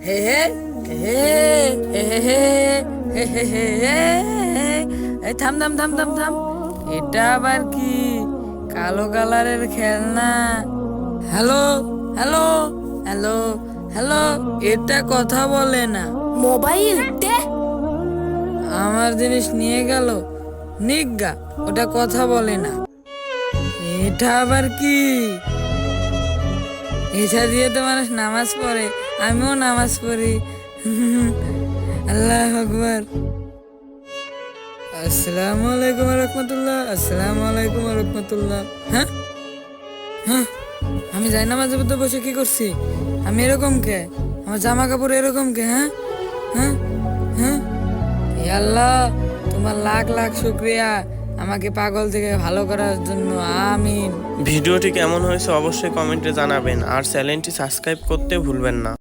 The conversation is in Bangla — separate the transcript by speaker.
Speaker 1: হে হে হে হে হে হে হে হে হে। এই থাম থাম থাম থাম থাম, এটা আবার কি? কালো কালারের খেলনা। হ্যালো হ্যালো হ্যালো হ্যালো, এটা কথা বলে না।
Speaker 2: মোবাইল দে।
Speaker 1: আমার জিনিস নিয়ে গেল, নিজ্ঞা, ওটা কথা বলে না। এটা আবার কি? এটা দিয়ে তো মানুষ নামাজ পড়ে, আমিও নামাজ পড়ি। আল্লাহ আকবার। আসসালামু আলাইকুম রহমতুল্লাহ, আসসালামু আলাইকুম রহমতুল্লাহ। হ্যাঁ হ্যাঁ, আমি যাই নামাজের মধ্যে বসে কি করছি? আমি এরকম কে? আমার জামা কাপড় এরকম কে? হ্যাঁ হ্যাঁ হ্যাঁ। হে আল্লাহ, তোমার লাখ লাখ শুক্রিয়া আমাকে পাগল থেকে ভালো করার জন্য। আমিন।
Speaker 3: ভিডিওটি কেমন হয়েছে অবশ্যই কমেন্টে জানাবেন আর চ্যানেলটি সাবস্ক্রাইব করতে ভুলবেন না।